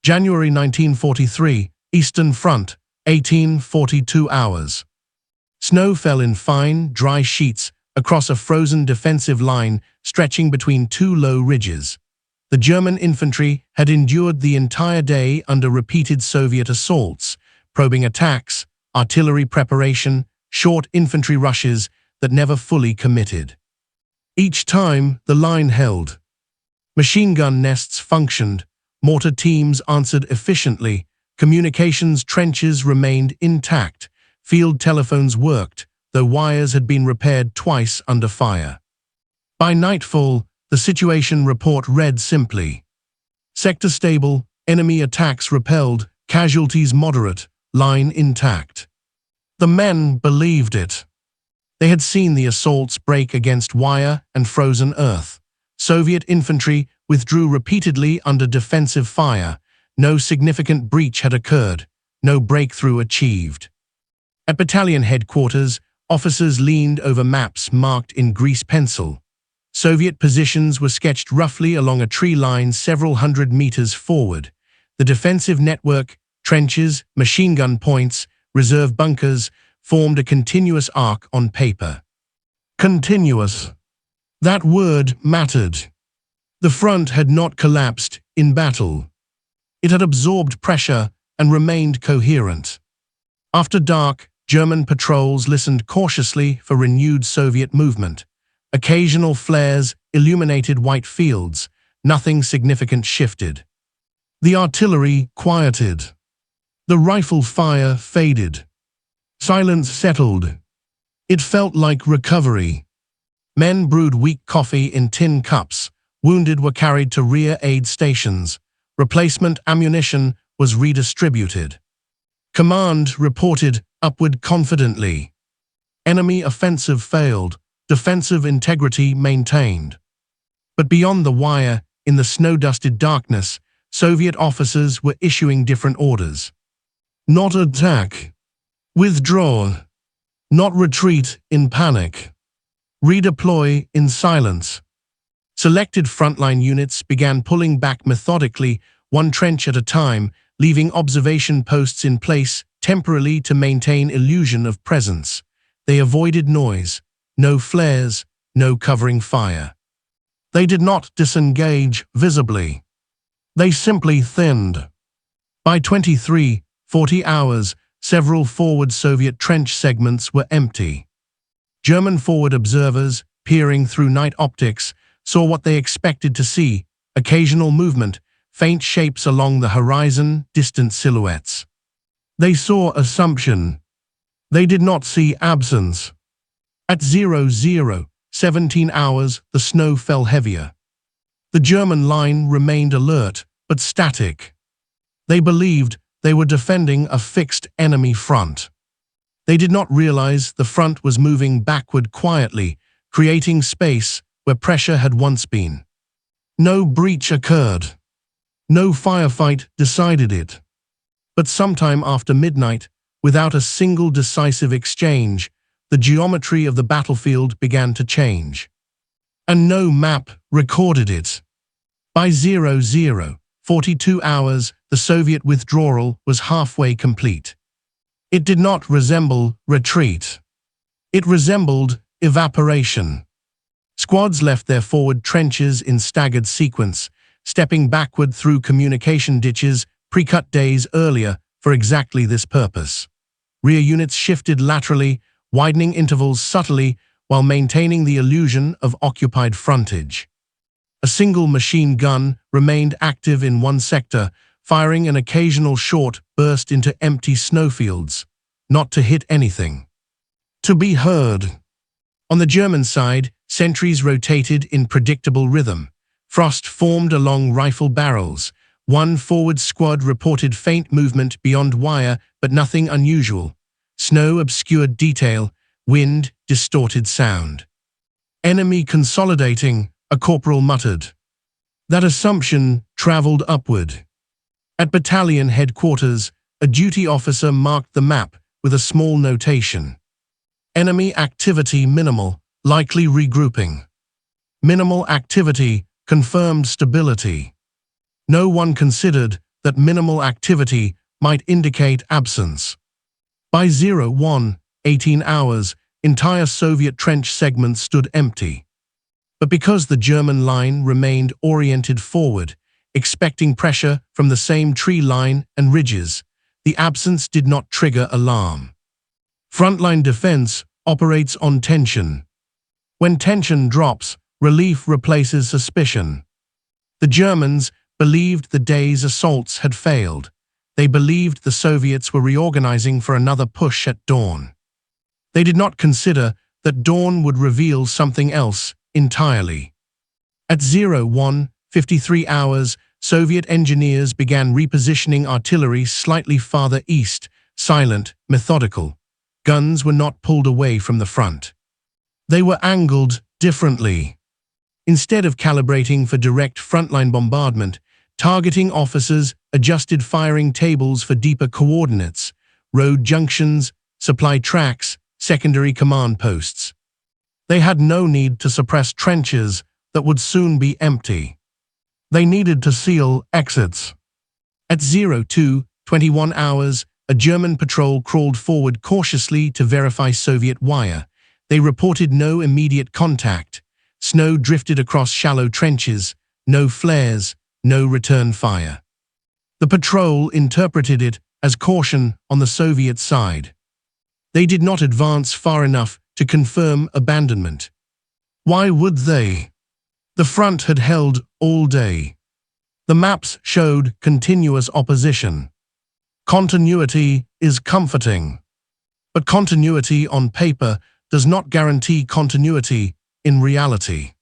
January 1943, Eastern Front, 1842 hours. Snow fell in fine, dry sheets across a frozen defensive line stretching between two low ridges. The German infantry had endured the entire day under repeated Soviet assaults, probing attacks, artillery preparation, short infantry rushes that never fully committed. Each time, the line held. Machine gun nests functioned, mortar teams answered efficiently, communications trenches remained intact, field telephones worked, though wires had been repaired twice under fire. By nightfall, the situation report read simply: sector stable, enemy attacks repelled, casualties moderate, line intact. The men believed it. They had seen the assaults break against wire and frozen earth. Soviet infantry withdrew repeatedly under defensive fire. No significant breach had occurred, no breakthrough achieved. At battalion headquarters, officers leaned over maps marked in grease pencil. Soviet positions were sketched roughly along a tree line several hundred meters forward. The defensive network, trenches, machine gun points, reserve bunkers, formed a continuous arc on paper. Continuous. That word mattered. The front had not collapsed in battle. It had absorbed pressure and remained coherent. After dark, German patrols listened cautiously for renewed Soviet movement. Occasional flares illuminated white fields. Nothing significant shifted. The artillery quieted. The rifle fire faded. Silence settled. It felt like recovery. Men brewed weak coffee in tin cups. Wounded were carried to rear aid stations. Replacement ammunition was redistributed. Command reported upward confidently. Enemy offensive failed. Defensive integrity maintained. But beyond the wire, in the snow-dusted darkness, Soviet officers were issuing different orders. Not attack. Withdraw. Not retreat in panic. Redeploy in silence. Selected frontline units began pulling back methodically, one trench at a time, leaving observation posts in place temporarily to maintain illusion of presence. They avoided noise. No flares, no covering fire. They did not disengage visibly. They simply thinned. By 40 hours, several forward Soviet trench segments were empty. German forward observers, peering through night optics, saw what they expected to see: occasional movement, faint shapes along the horizon, distant silhouettes. They saw assumption. They did not see absence. At 17 hours, the snow fell heavier. The German line remained alert, but static. They believed they were defending a fixed enemy front. They did not realize the front was moving backward quietly, creating space where pressure had once been. No breach occurred. No firefight decided it. But sometime after midnight, without a single decisive exchange, the geometry of the battlefield began to change. And no map recorded it. By 42 hours, the Soviet withdrawal was halfway complete. It did not resemble retreat. It resembled evaporation. Squads left their forward trenches in staggered sequence, stepping backward through communication ditches pre-cut days earlier for exactly this purpose. Rear units shifted laterally, widening intervals subtly while maintaining the illusion of occupied frontage. A single machine gun remained active in one sector, firing an occasional short burst into empty snowfields, not to hit anything. To be heard. On the German side, sentries rotated in predictable rhythm. Frost formed along rifle barrels. One forward squad reported faint movement beyond wire, but nothing unusual. Snow obscured detail, wind distorted sound. Enemy consolidating, a corporal muttered. That assumption traveled upward. At battalion headquarters, a duty officer marked the map with a small notation. Enemy activity minimal, likely regrouping. Minimal activity confirmed stability. No one considered that minimal activity might indicate absence. By 01, 18 hours, entire Soviet trench segments stood empty. But because the German line remained oriented forward, expecting pressure from the same tree line and ridges, the absence did not trigger alarm. Frontline defense operates on tension. When tension drops, relief replaces suspicion. The Germans believed the day's assaults had failed. They believed the Soviets were reorganizing for another push at dawn. They did not consider that dawn would reveal something else entirely. At 01, 53 hours, Soviet engineers began repositioning artillery slightly farther east, silent, methodical. Guns were not pulled away from the front. They were angled differently. Instead of calibrating for direct frontline bombardment, targeting officers adjusted firing tables for deeper coordinates, road junctions, supply tracks, secondary command posts. They had no need to suppress trenches that would soon be empty. They needed to seal exits. At 02, 21 hours, a German patrol crawled forward cautiously to verify Soviet wire. They reported no immediate contact. Snow drifted across shallow trenches, no flares, no return fire. The patrol interpreted it as caution on the Soviet side. They did not advance far enough to confirm abandonment. Why would they? The front had held all day. The maps showed continuous opposition. Continuity is comforting. But continuity on paper does not guarantee continuity in reality.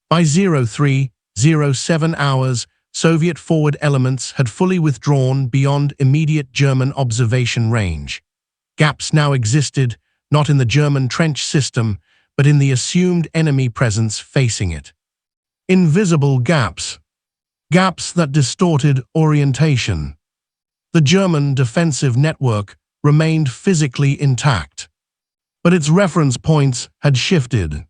By 03, 07 hours, Soviet forward elements had fully withdrawn beyond immediate German observation range. Gaps now existed, not in the German trench system, but in the assumed enemy presence facing it. Invisible gaps. Gaps that distorted orientation. The German defensive network remained physically intact, but its reference points had shifted.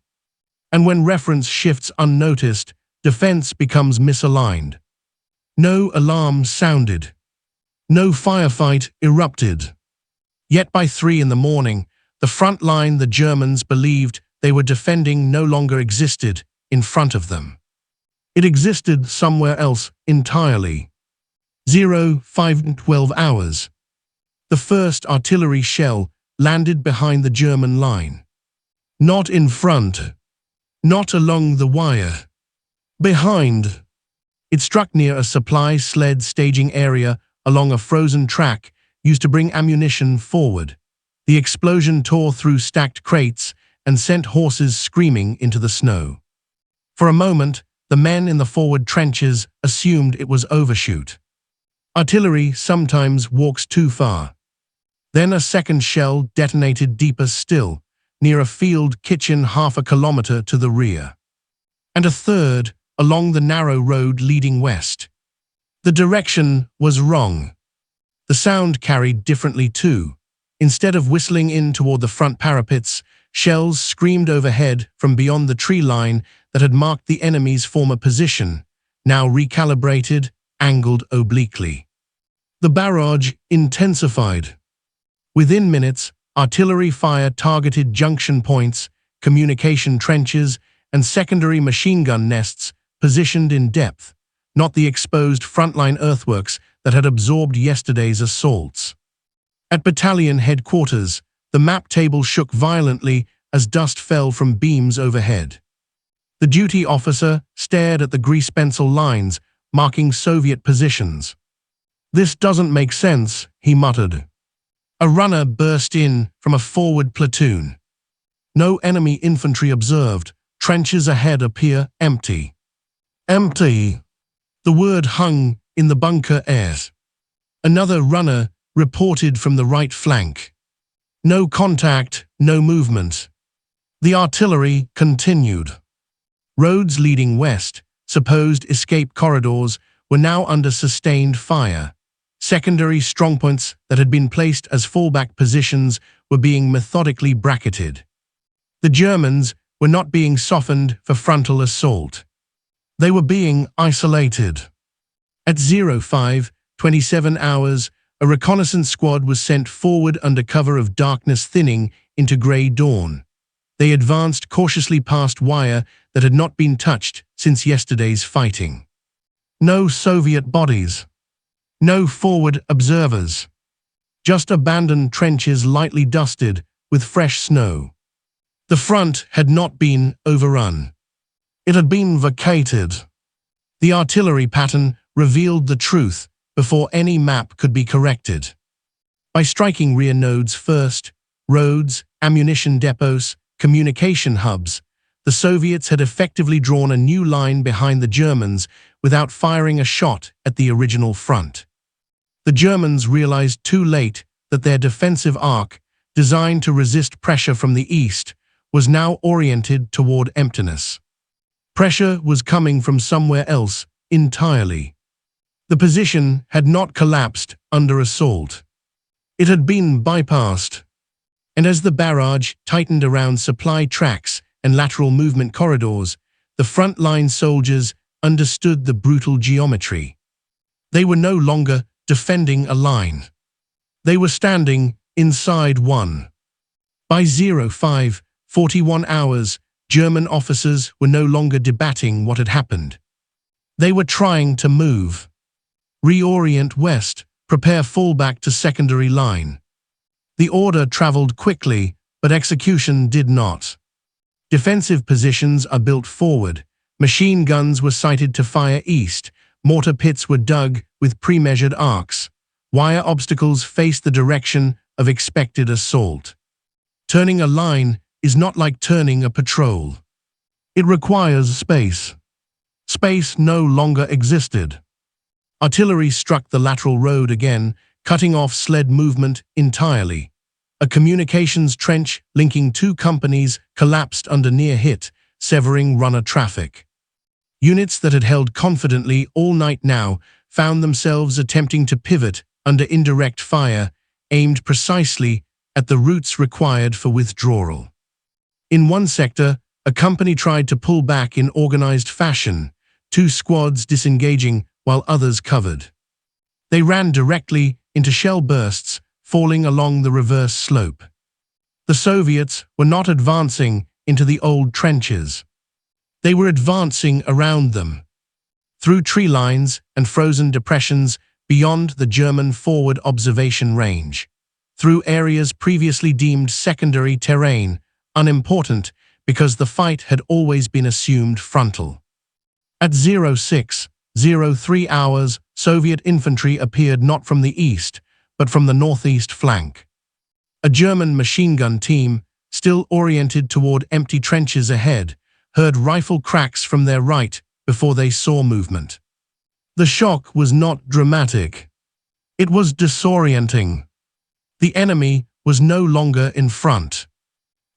And when reference shifts unnoticed, defense becomes misaligned. No alarm sounded. No firefight erupted. Yet by 3 in the morning, the front line the Germans believed they were defending no longer existed in front of them. It existed somewhere else entirely. 05, 12 hours. The first artillery shell landed behind the German line. Not in front. Not along the wire. Behind. It struck near a supply sled staging area along a frozen track used to bring ammunition forward. The explosion tore through stacked crates and sent horses screaming into the snow. For a moment, the men in the forward trenches assumed it was overshoot. Artillery sometimes walks too far. Then a second shell detonated deeper still, near a field kitchen half a kilometer to the rear. And a third along the narrow road leading west. The direction was wrong. The sound carried differently too. Instead of whistling in toward the front parapets, shells screamed overhead from beyond the tree line that had marked the enemy's former position, now recalibrated, angled obliquely. The barrage intensified. Within minutes, artillery fire targeted junction points, communication trenches, and secondary machine gun nests positioned in depth, not the exposed frontline earthworks that had absorbed yesterday's assaults. At battalion headquarters, the map table shook violently as dust fell from beams overhead. The duty officer stared at the grease pencil lines marking Soviet positions. "This doesn't make sense," he muttered. A runner burst in from a forward platoon. No enemy infantry observed. Trenches ahead appear empty. Empty. The word hung in the bunker air. Another runner reported from the right flank. No contact, no movement. The artillery continued. Roads leading west, supposed escape corridors, were now under sustained fire. Secondary strongpoints that had been placed as fallback positions were being methodically bracketed. The Germans were not being softened for frontal assault. They were being isolated. At 05, 27 hours, a reconnaissance squad was sent forward under cover of darkness thinning into grey dawn. They advanced cautiously past wire that had not been touched since yesterday's fighting. No Soviet bodies. No forward observers. Just abandoned trenches lightly dusted with fresh snow. The front had not been overrun. It had been vacated. The artillery pattern revealed the truth before any map could be corrected. By striking rear nodes first, roads, ammunition depots, communication hubs, the Soviets had effectively drawn a new line behind the Germans without firing a shot at the original front. The Germans realized too late that their defensive arc, designed to resist pressure from the east, was now oriented toward emptiness. Pressure was coming from somewhere else entirely. The position had not collapsed under assault. It had been bypassed. And as the barrage tightened around supply tracks and lateral movement corridors, the front-line soldiers understood the brutal geometry. They were no longer defending a line. They were standing inside one. By 05:41 hours, German officers were no longer debating what had happened. They were trying to move. Reorient west, prepare fallback to secondary line. The order traveled quickly, but execution did not. Defensive positions are built forward. Machine guns were sighted to fire east. Mortar pits were dug with pre-measured arcs. Wire obstacles faced the direction of expected assault. Turning a line is not like turning a patrol. It requires space. Space no longer existed. Artillery struck the lateral road again, cutting off sled movement entirely. A communications trench linking two companies collapsed under near hit, severing runner traffic. Units that had held confidently all night now found themselves attempting to pivot under indirect fire, aimed precisely at the routes required for withdrawal. In one sector, a company tried to pull back in organized fashion, two squads disengaging while others covered. They ran directly into shell bursts, falling along the reverse slope. The Soviets were not advancing into the old trenches. They were advancing around them, through tree lines and frozen depressions beyond the German forward observation range, through areas previously deemed secondary terrain, unimportant because the fight had always been assumed frontal. At 06:03 hours, Soviet infantry appeared not from the east, but from the northeast flank. A German machine gun team, still oriented toward empty trenches ahead, heard rifle cracks from their right before they saw movement. The shock was not dramatic. It was disorienting. The enemy was no longer in front.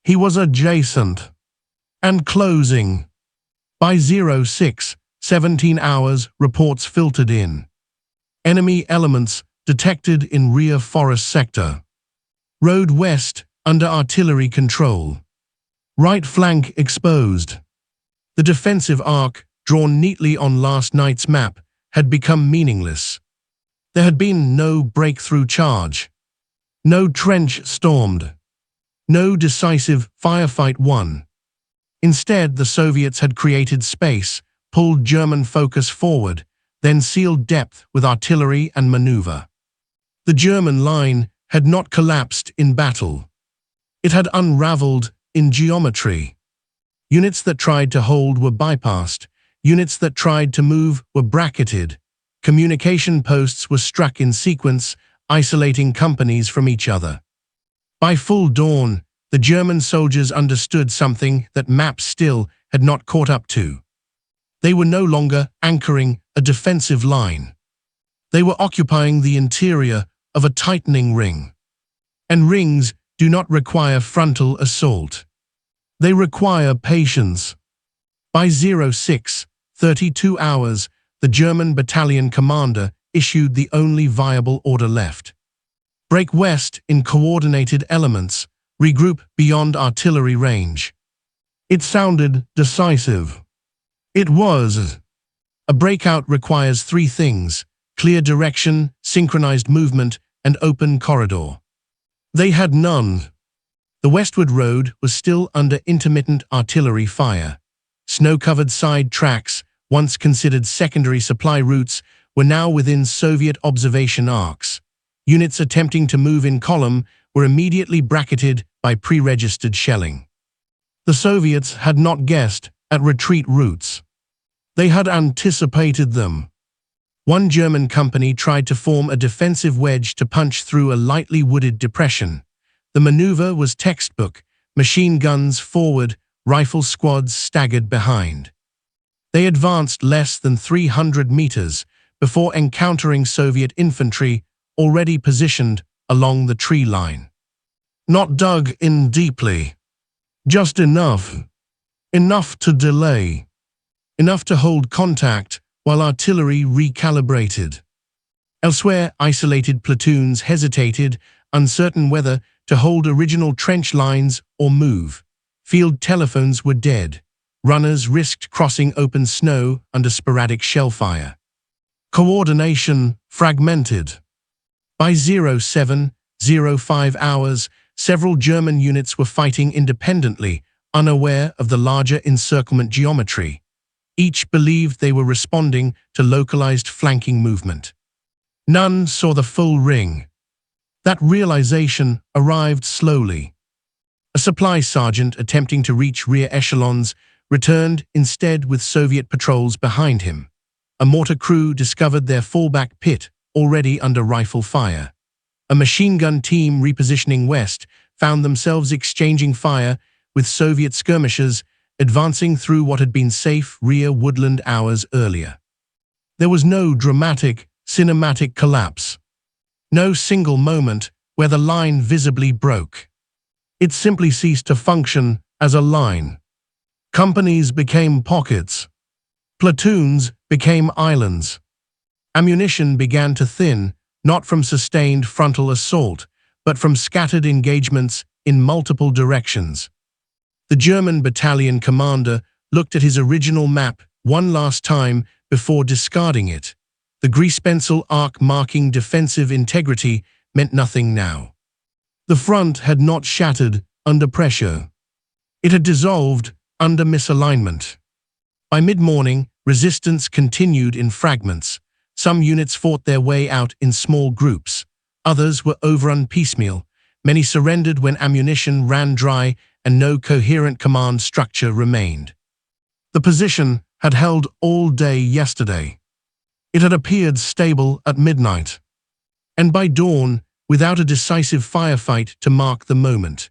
He was adjacent and closing. By 06:17 hours, reports filtered in. Enemy elements detected in rear forest sector. Road west under artillery control. Right flank exposed. The defensive arc, drawn neatly on last night's map, had become meaningless. There had been no breakthrough charge. No trench stormed. No decisive firefight won. Instead, the Soviets had created space, pulled German focus forward, then sealed depth with artillery and maneuver. The German line had not collapsed in battle. It had unraveled in geometry. Units that tried to hold were bypassed. Units that tried to move were bracketed. Communication posts were struck in sequence, isolating companies from each other. By full dawn, the German soldiers understood something that maps still had not caught up to. They were no longer anchoring a defensive line. They were occupying the interior of a tightening ring. And rings do not require frontal assault. They require patience. By 06:32 hours, the German battalion commander issued the only viable order left. Break west in coordinated elements, regroup beyond artillery range. It sounded decisive. It was. A breakout requires three things: clear direction, synchronized movement, and open corridor. They had none. The westward road was still under intermittent artillery fire. Snow-covered side tracks, once considered secondary supply routes, were now within Soviet observation arcs. Units attempting to move in column were immediately bracketed by pre-registered shelling. The Soviets had not guessed at retreat routes. They had anticipated them. One German company tried to form a defensive wedge to punch through a lightly wooded depression. The maneuver was textbook: machine guns forward, rifle squads staggered behind. They advanced less than 300 meters before encountering Soviet infantry already positioned along the tree line. Not dug in deeply. Just enough. Enough to delay. Enough to hold contact while artillery recalibrated. Elsewhere, isolated platoons hesitated, uncertain whether to hold original trench lines or move. Field telephones were dead. Runners risked crossing open snow under sporadic shellfire. Coordination fragmented. By 07:05 hours, several German units were fighting independently, unaware of the larger encirclement geometry. Each believed they were responding to localized flanking movement. None saw the full ring. That realization arrived slowly. A supply sergeant attempting to reach rear echelons returned instead with Soviet patrols behind him. A mortar crew discovered their fallback pit already under rifle fire. A machine gun team repositioning west found themselves exchanging fire with Soviet skirmishers advancing through what had been safe rear woodland hours earlier. There was no dramatic, cinematic collapse. No single moment where the line visibly broke. It simply ceased to function as a line. Companies became pockets. Platoons became islands. Ammunition began to thin, not from sustained frontal assault, but from scattered engagements in multiple directions. The German battalion commander looked at his original map one last time before discarding it. The grease-pencil arc marking defensive integrity meant nothing now. The front had not shattered under pressure. It had dissolved under misalignment. By mid-morning, resistance continued in fragments. Some units fought their way out in small groups. Others were overrun piecemeal. Many surrendered when ammunition ran dry and no coherent command structure remained. The position had held all day yesterday. It had appeared stable at midnight. And by dawn, without a decisive firefight to mark the moment,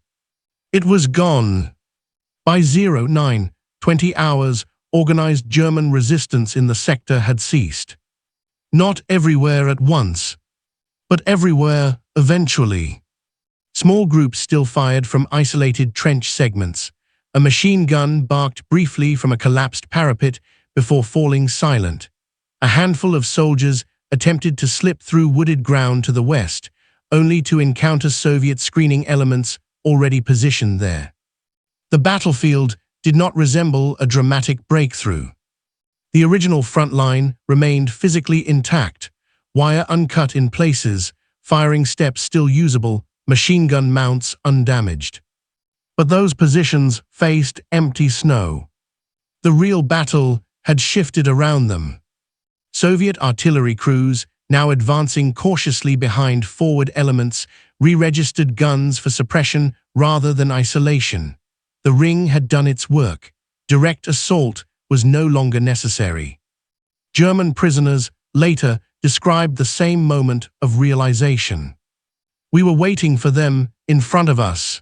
it was gone. By 09:20 hours, organized German resistance in the sector had ceased. Not everywhere at once, but everywhere eventually. Small groups still fired from isolated trench segments. A machine gun barked briefly from a collapsed parapet before falling silent. A handful of soldiers attempted to slip through wooded ground to the west, only to encounter Soviet screening elements already positioned there. The battlefield did not resemble a dramatic breakthrough. The original front line remained physically intact, wire uncut in places, firing steps still usable, machine gun mounts undamaged. But those positions faced empty snow. The real battle had shifted around them. Soviet artillery crews, now advancing cautiously behind forward elements, re-registered guns for suppression rather than isolation. The ring had done its work. Direct assault was no longer necessary. German prisoners later described the same moment of realization. We were waiting for them in front of us.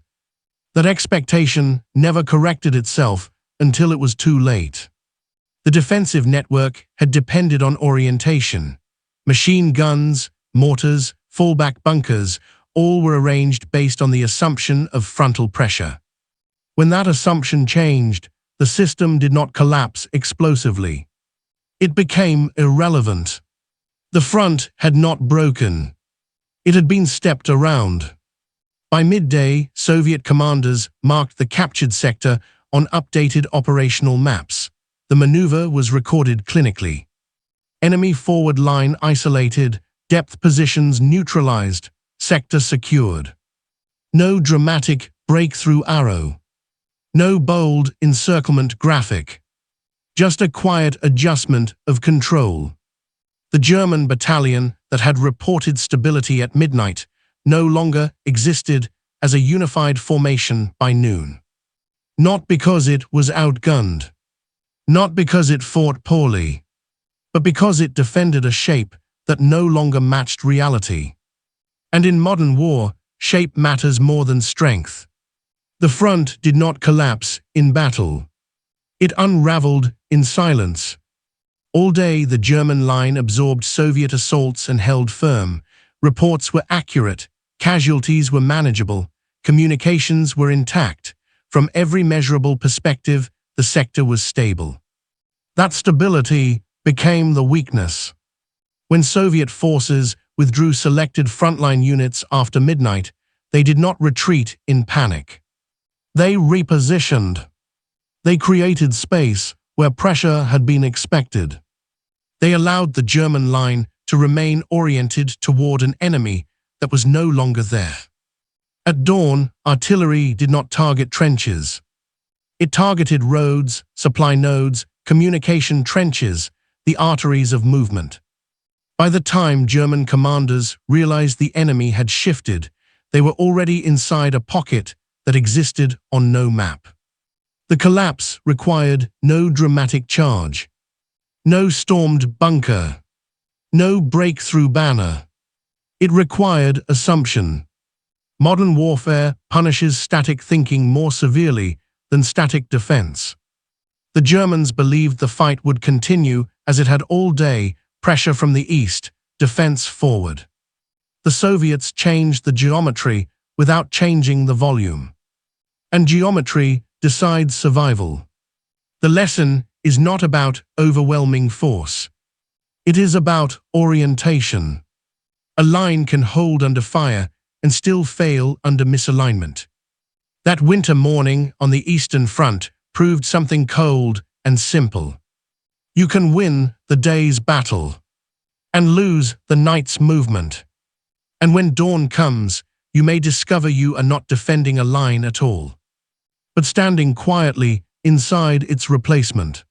That expectation never corrected itself until it was too late. The defensive network had depended on orientation. Machine guns, mortars, fallback bunkers, all were arranged based on the assumption of frontal pressure. When that assumption changed, the system did not collapse explosively. It became irrelevant. The front had not broken. It had been stepped around. By midday, Soviet commanders marked the captured sector on updated operational maps. The maneuver was recorded clinically. Enemy forward line isolated, depth positions neutralized, sector secured. No dramatic breakthrough arrow. No bold encirclement graphic. Just a quiet adjustment of control. The German battalion that had reported stability at midnight no longer existed as a unified formation by noon. Not because it was outgunned. Not because it fought poorly. But because it defended a shape that no longer matched reality. And in modern war, shape matters more than strength. The front did not collapse in battle. It unraveled in silence. All day the German line absorbed Soviet assaults and held firm. Reports were accurate, casualties were manageable, communications were intact. From every measurable perspective, the sector was stable. That stability became the weakness. When Soviet forces withdrew selected frontline units after midnight, they did not retreat in panic. They repositioned. They created space where pressure had been expected. They allowed the German line to remain oriented toward an enemy that was no longer there. At dawn, artillery did not target trenches. It targeted roads, supply nodes, communication trenches, the arteries of movement. By the time German commanders realized the enemy had shifted, they were already inside a pocket that existed on no map. The collapse required no dramatic charge, no stormed bunker, no breakthrough banner. It required assumption. Modern warfare punishes static thinking more severely than static defense. The Germans believed the fight would continue as it had all day, pressure from the east, defense forward. The Soviets changed the geometry without changing the volume. And geometry decides survival. The lesson is not about overwhelming force. It is about orientation. A line can hold under fire and still fail under misalignment. That winter morning on the Eastern Front proved something cold and simple. You can win the day's battle and lose the night's movement. And when dawn comes, you may discover you are not defending a line at all, but standing quietly inside its replacement.